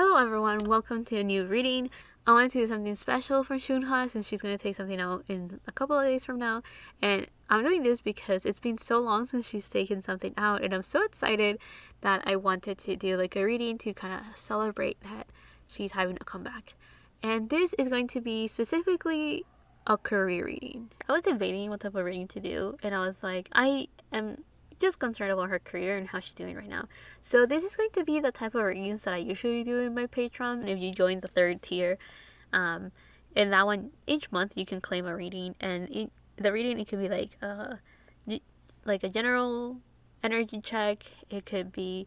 Hello everyone, welcome to a new reading. I wanted to do something special for Chungha since she's going to take something out in a couple of days from now. And I'm doing this because it's been so long since she's taken something out, and I'm so excited that I wanted to do like a reading to kind of celebrate that she's having a comeback. And this is going to be specifically a career reading. I was debating what type of reading to do, and I was like, I am just concerned about her career and how she's doing right now. So this is going to be the type of readings that I usually do in my Patreon. If you join the 3rd tier, in that one, each month you can claim a reading, and the reading, it could be like a general energy check. It could be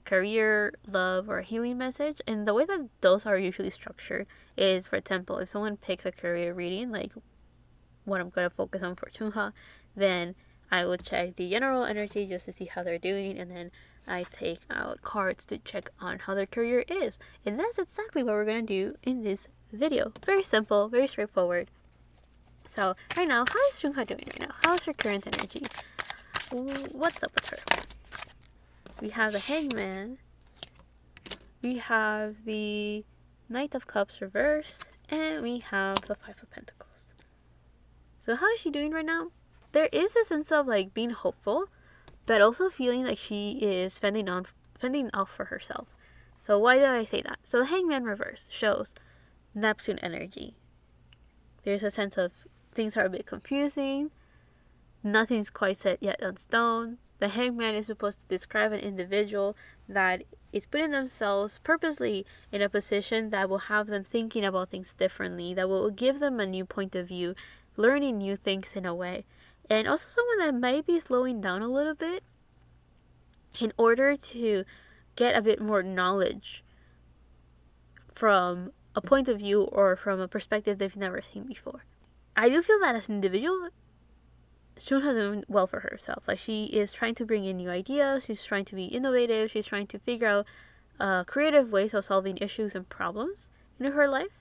career, love, or a healing message. And the way that those are usually structured is, for example, if someone picks a career reading, like what I'm going to focus on for Chungha, then I will check the general energy just to see how they're doing, and then I take out cards to check on how their career is. And that's exactly what we're going to do in this video. Very simple, very straightforward. So right now, how is Chungha doing right now? How's her current energy? What's up with her? We have the Hangman. We have the Knight of Cups reversed. And we have the Five of Pentacles. So how is she doing right now? There is a sense of like being hopeful, but also feeling like she is fending off for herself. So why do I say that? So the Hangman reverse shows Neptune energy. There's a sense of things are a bit confusing. Nothing's quite set yet on stone. The Hangman is supposed to describe an individual that is putting themselves purposely in a position that will have them thinking about things differently, that will give them a new point of view, learning new things in a way. And also someone that might be slowing down a little bit in order to get a bit more knowledge from a point of view or from a perspective they've never seen before. I do feel that as an individual, Chungha's doing well for herself. Like, she is trying to bring in new ideas, she's trying to be innovative, she's trying to figure out creative ways of solving issues and problems in her life.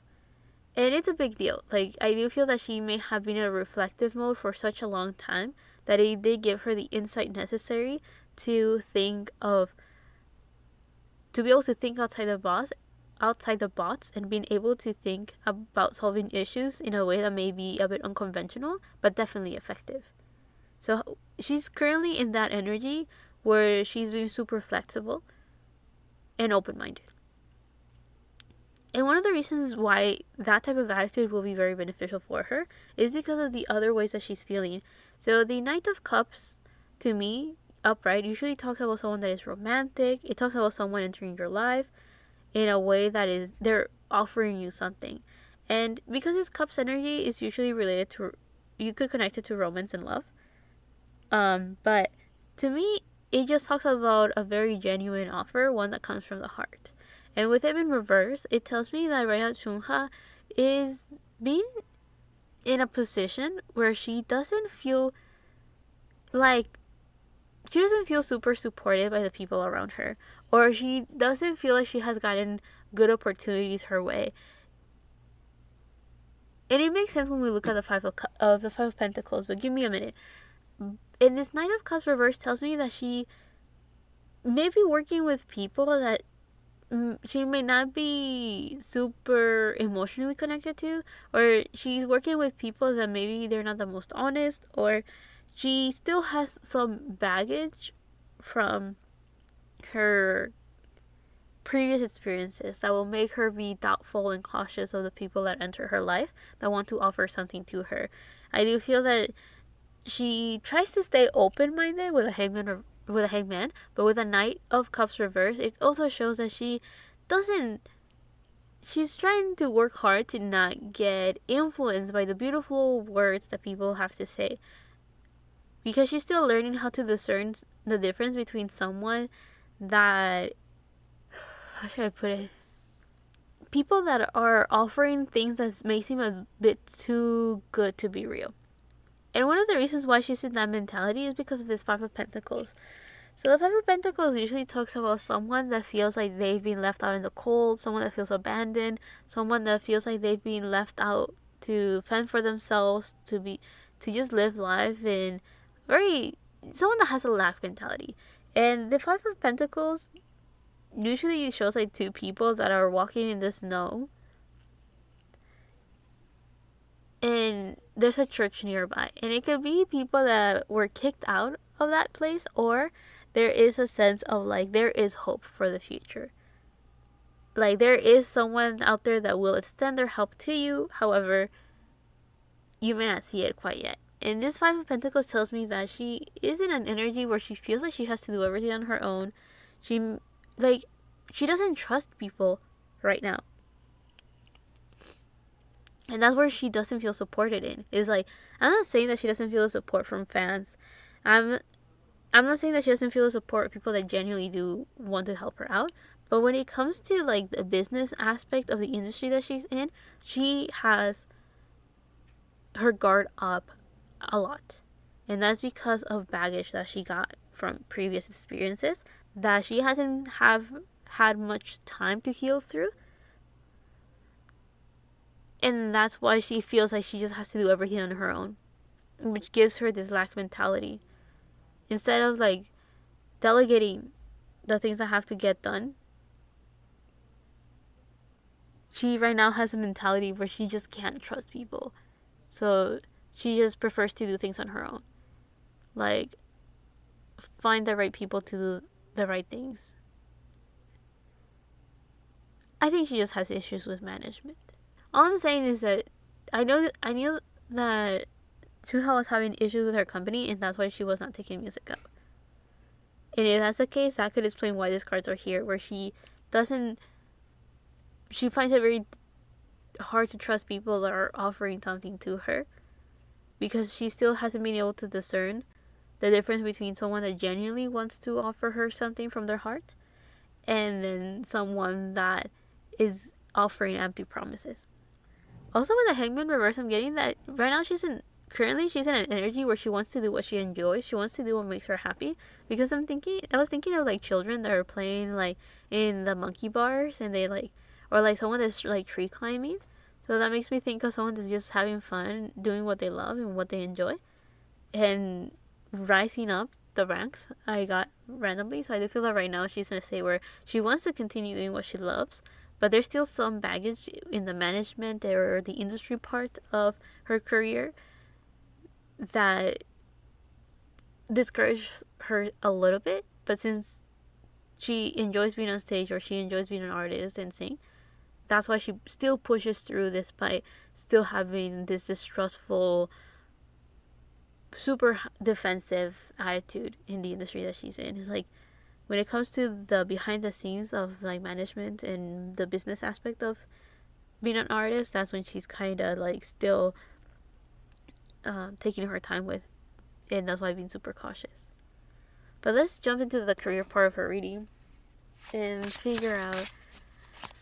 And it's a big deal. Like, I do feel that she may have been in a reflective mode for such a long time that it did give her the insight necessary to be able to think outside the box and being able to think about solving issues in a way that may be a bit unconventional, but definitely effective. So she's currently in that energy where she's being super flexible and open-minded. And one of the reasons why that type of attitude will be very beneficial for her is because of the other ways that she's feeling. So the Knight of Cups, to me, upright, usually talks about someone that is romantic. It talks about someone entering your life in a way that is, they're offering you something. And because this Cups energy is usually related to, you could connect it to romance and love. But to me, it just talks about a very genuine offer, one that comes from the heart. And with it in reverse, it tells me that right now Chungha is being in a position where she doesn't feel super supported by the people around her, or she doesn't feel like she has gotten good opportunities her way. And it makes sense when we look at the Five of Pentacles, but give me a minute. And this Knight of Cups reverse tells me that she may be working with people that she may not be super emotionally connected to, or she's working with people that maybe they're not the most honest, or she still has some baggage from her previous experiences that will make her be doubtful and cautious of the people that enter her life that want to offer something to her. I do feel that she tries to stay open-minded with a hangman, but with a Knight of Cups reverse, it also shows that she's trying to work hard to not get influenced by the beautiful words that people have to say, because she's still learning how to discern the difference between someone that, how should I put it, people that are offering things that may seem a bit too good to be real. And one of the reasons why she's in that mentality is because of this Five of Pentacles. So the Five of Pentacles usually talks about someone that feels like they've been left out in the cold, someone that feels abandoned, someone that feels like they've been left out to fend for themselves, to just live life in someone that has a lack mentality. And the Five of Pentacles usually it shows like two people that are walking in the snow, and there's a church nearby, and it could be people that were kicked out of that place, or there is a sense of like there is hope for the future. Like there is someone out there that will extend their help to you. However, you may not see it quite yet. And this Five of Pentacles tells me that she is in an energy where she feels like she has to do everything on her own. She doesn't trust people right now. And that's where she doesn't feel supported in. Is like, I'm not saying that she doesn't feel the support from fans. I'm not saying that she doesn't feel the support of people that genuinely do want to help her out. But when it comes to like the business aspect of the industry that she's in, she has her guard up a lot. And that's because of baggage that she got from previous experiences that she hasn't had much time to heal through. And that's why she feels like she just has to do everything on her own, which gives her this lack mentality. Instead of like delegating the things that have to get done, she right now has a mentality where she just can't trust people. So she just prefers to do things on her own. Like, find the right people to do the right things. I think she just has issues with management. All I'm saying is that I knew that Chungha was having issues with her company, and that's why she was not taking music out. And if that's the case, that could explain why these cards are here, where she finds it very hard to trust people that are offering something to her, because she still hasn't been able to discern the difference between someone that genuinely wants to offer her something from their heart and then someone that is offering empty promises. Also, with the Hangman reverse, I'm getting that right now currently she's in an energy where she wants to do what she enjoys. She wants to do what makes her happy. Because I was thinking of like children that are playing like in the monkey bars, and they like, or like someone that's like tree climbing. So that makes me think of someone that's just having fun, doing what they love and what they enjoy, and rising up the ranks I got randomly. So I do feel that right now she's in a state where she wants to continue doing what she loves, but there's still some baggage in the management or the industry part of her career that discourages her a little bit. But since she enjoys being on stage, or she enjoys being an artist and sing, that's why she still pushes through despite still having this distrustful, super defensive attitude in the industry that she's in. It's like, when it comes to the behind the scenes of like management and the business aspect of being an artist, that's when she's kind of like still taking her time with, and that's why being super cautious. But let's jump into the career part of her reading and figure out,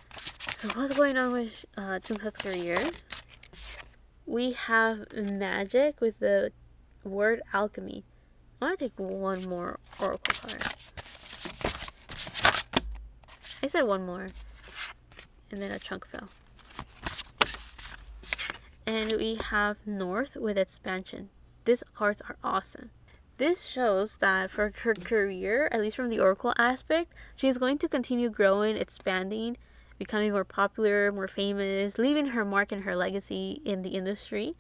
so what's going on with Chungha's career. We have magic with the word alchemy. I want to take one more oracle card. I said one more, and then a chunk fell. And we have North with expansion. These cards are awesome. This shows that for her career, at least from the oracle aspect, she's going to continue growing, expanding, becoming more popular, more famous, leaving her mark and her legacy in the industry.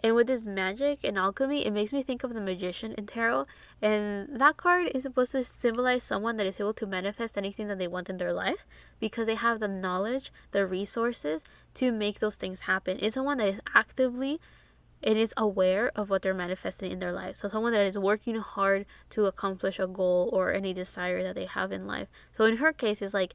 And with this magic and alchemy, it makes me think of the magician in tarot. And that card is supposed to symbolize someone that is able to manifest anything that they want in their life, because they have the knowledge, the resources to make those things happen. It's someone that is actively and is aware of what they're manifesting in their life. So someone that is working hard to accomplish a goal or any desire that they have in life. So in her case, it's like,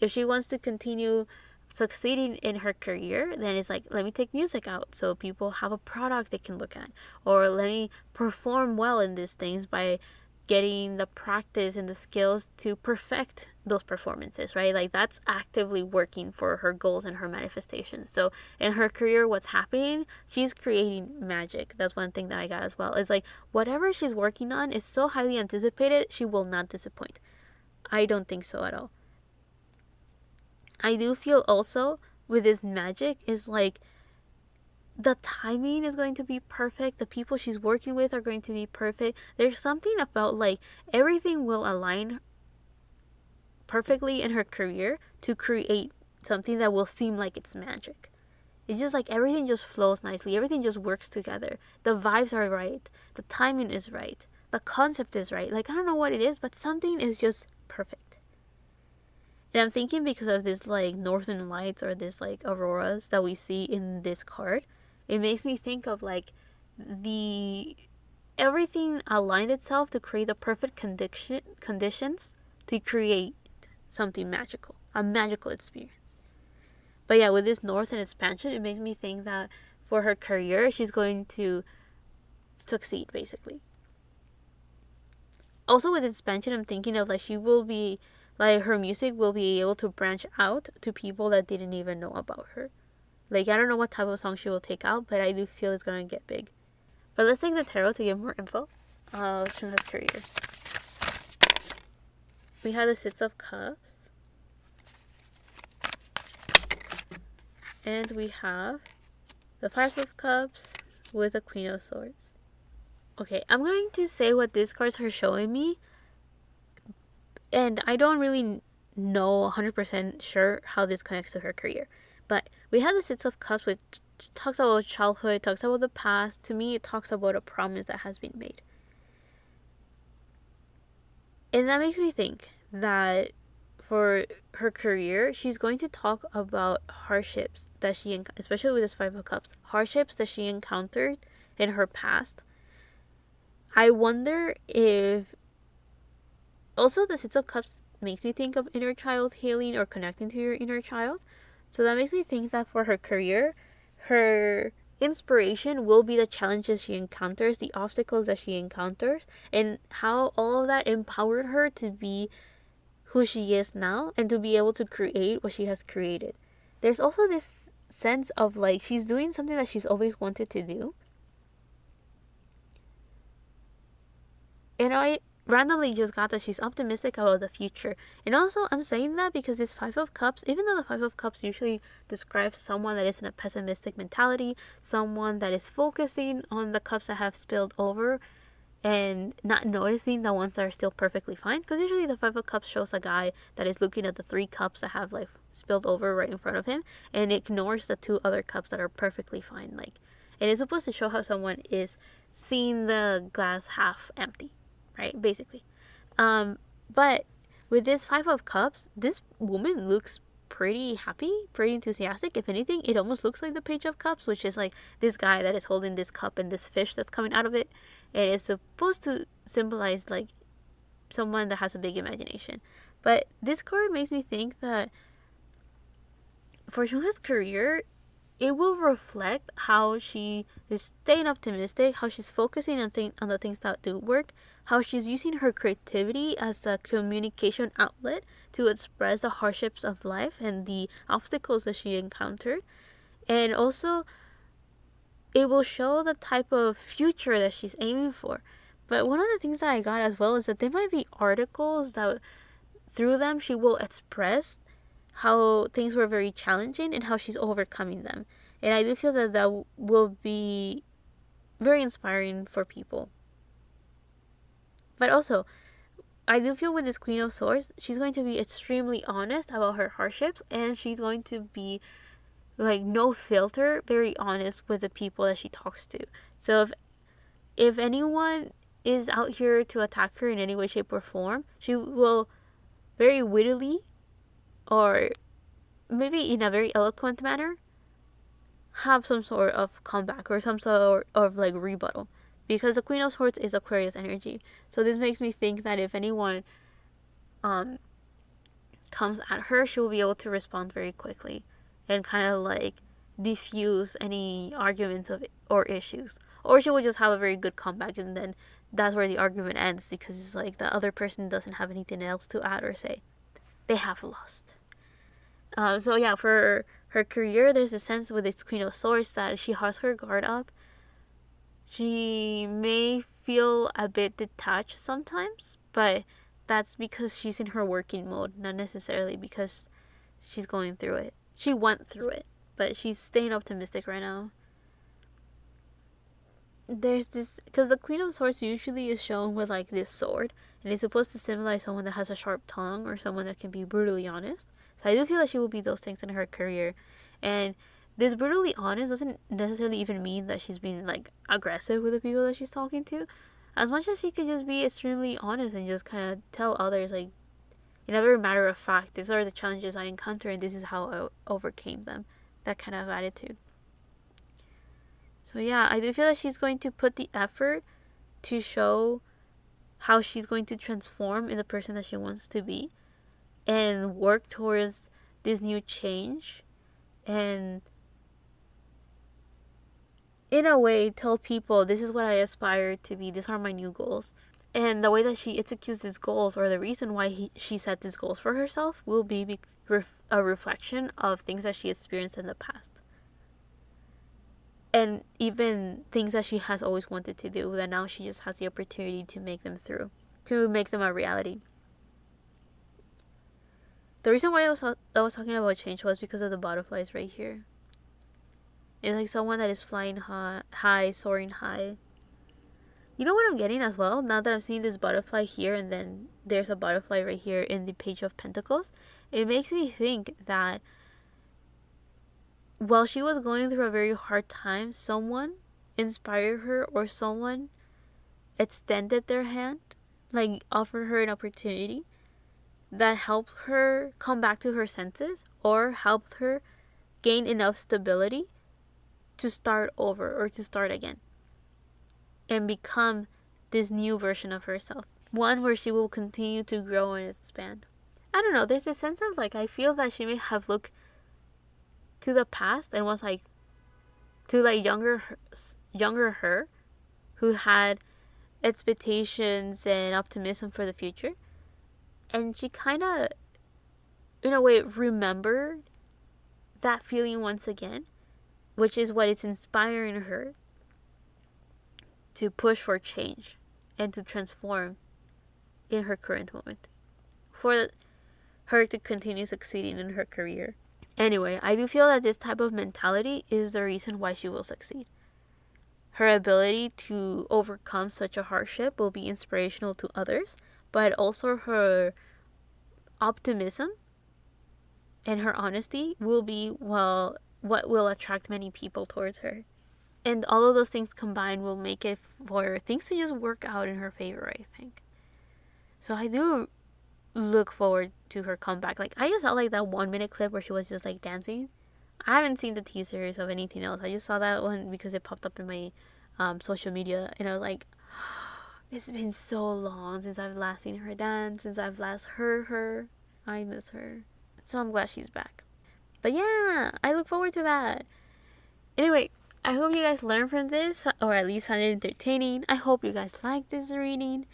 if she wants to continue succeeding in her career, then it's like, let me take music out so people have a product they can look at, or let me perform well in these things by getting the practice and the skills to perfect those performances, right? Like, that's actively working for her goals and her manifestations. So in her career, what's happening, she's creating magic. That's one thing that I got as well. It's like, whatever she's working on is so highly anticipated, she will not disappoint. I don't think so at all. I do feel also with this magic is like, the timing is going to be perfect. The people she's working with are going to be perfect. There's something about like everything will align perfectly in her career to create something that will seem like it's magic. It's just like everything just flows nicely. Everything just works together. The vibes are right. The timing is right. The concept is right. Like, I don't know what it is, but something is just perfect. And I'm thinking because of this like northern lights or this like auroras that we see in this card, it makes me think of like the everything aligned itself to create the perfect conditions to create something magical, a magical experience. But yeah, with this north and expansion, it makes me think that for her career, she's going to succeed basically. Also with expansion, I'm thinking of like she will be like her music will be able to branch out to people that didn't even know about her. Like I don't know what type of song she will take out, but I do feel it's gonna get big. But let's take the tarot to get more info of Chungha's career. We have the Six of Cups. And we have the Five of Cups with the Queen of Swords. Okay, I'm going to say what these cards are showing me. And I don't really know 100% sure how this connects to her career. But we have the Six of Cups, which talks about childhood, talks about the past. To me, it talks about a promise that has been made. And that makes me think that for her career, she's going to talk about hardships that she, especially with this Five of Cups, hardships that she encountered in her past. I wonder if also the Six of Cups makes me think of inner child healing or connecting to your inner child. So that makes me think that for her career, her inspiration will be the challenges she encounters, the obstacles that she encounters, and how all of that empowered her to be who she is now and to be able to create what she has created. There's also this sense of like she's doing something that she's always wanted to do. And I randomly just got that she's optimistic about the future. And also I'm saying that because this Five of Cups, even though the Five of Cups usually describes someone that is in a pessimistic mentality, someone that is focusing on the cups that have spilled over and not noticing the ones that are still perfectly fine, because usually the Five of Cups shows a guy that is looking at the three cups that have like spilled over right in front of him and ignores the two other cups that are perfectly fine. Like, and it's supposed to show how someone is seeing the glass half empty, right, basically. But with this Five of Cups, this woman looks pretty happy, pretty enthusiastic. If anything, it almost looks like the Page of Cups, which is like this guy that is holding this cup and this fish that's coming out of it. And it's supposed to symbolize like someone that has a big imagination. But this card makes me think that for Chungha's career, it will reflect how she is staying optimistic, how she's focusing on the things that do work, how she's using her creativity as a communication outlet to express the hardships of life and the obstacles that she encountered. And also, it will show the type of future that she's aiming for. But one of the things that I got as well is that there might be articles that through them she will express how things were very challenging and how she's overcoming them. And I do feel that that will be very inspiring for people. But also, I do feel with this Queen of Swords, she's going to be extremely honest about her hardships, and she's going to be like no filter, very honest with the people that she talks to. So if anyone is out here to attack her in any way, shape, or form, she will very wittily or maybe in a very eloquent manner have some sort of comeback or some sort of like rebuttal, because the Queen of Swords is Aquarius energy. So this makes me think that if anyone comes at her, she will be able to respond very quickly and kind of like diffuse any arguments or issues, or she will just have a very good comeback, and then that's where the argument ends, because it's like the other person doesn't have anything else to add or say. They have lost. So yeah, for her career, there's a sense with this Queen of Swords that she has her guard up. She may feel a bit detached sometimes, but that's because she's in her working mode, not necessarily because she's going through it. She went through it, but she's staying optimistic right now. there's this, because the Queen of Swords usually is shown with like this sword, and it's supposed to symbolize someone that has a sharp tongue or someone that can be brutally honest. So I do feel that she will be those things in her career. And this brutally honest doesn't necessarily even mean that she's being like aggressive with the people that she's talking to, as much as she can just be extremely honest and just kind of tell others, like, in a very matter of fact, these are the challenges I encountered and this is how I overcame them. That kind of attitude. So yeah, I do feel that she's going to put the effort to show how she's going to transform in the person that she wants to be and work towards this new change, and in a way tell people, this is what I aspire to be, these are my new goals. And the way that she executes these goals, or the reason why she set these goals for herself, will be a reflection of things that she experienced in the past. And even things that she has always wanted to do, that now she just has the opportunity to make them a reality. The reason why I was talking about change was because of the butterflies right here. It's like someone that is flying high, soaring high. You know what I'm getting as well? Now that I'm seeing this butterfly here, and then there's a butterfly right here in the Page of Pentacles, it makes me think that while she was going through a very hard time, someone inspired her, or someone extended their hand, like offered her an opportunity that helped her come back to her senses, or helped her gain enough stability to start over or to start again and become this new version of herself, one where she will continue to grow and expand. I don't know, there's a sense of like, I feel that she may have looked to the past and was like, to like younger her, who had expectations and optimism for the future, and she kind of, in a way, remembered that feeling once again, which is what is inspiring her to push for change and to transform in her current moment, for her to continue succeeding in her career. Anyway, I do feel that this type of mentality is the reason why she will succeed. Her ability to overcome such a hardship will be inspirational to others, but also her optimism and her honesty will be, well, what will attract many people towards her. And all of those things combined will make it for things to just work out in her favor, I think. So I do look forward to her comeback. Like, I just saw like that 1 minute clip where she was just like dancing. I haven't seen the teasers of anything else. I just saw that one because it popped up in my social media, and I was like, it's been so long since I've last seen her dance, since I've last heard her. I miss her. So I'm glad she's back. But yeah, I look forward to that. Anyway, I hope you guys learned from this, or at least found it entertaining. I hope you guys like this reading.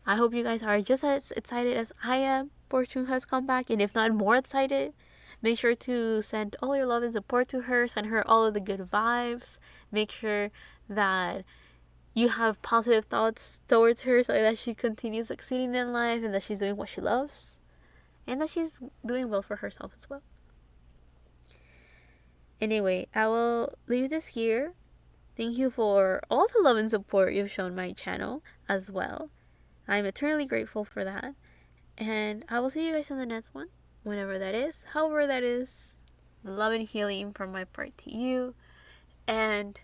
I hope you guys are just as excited as I am for Chungha's comeback, and if not more excited. Make sure to send all your love and support to her. Send her all of the good vibes. Make sure that you have positive thoughts towards her so that she continues succeeding in life, and that she's doing what she loves, and that she's doing well for herself as well. Anyway, I will leave this here. Thank you for all the love and support you've shown my channel as well. I'm eternally grateful for that. And I will see you guys in the next one, whenever that is, however that is. Love and healing from my part to you. And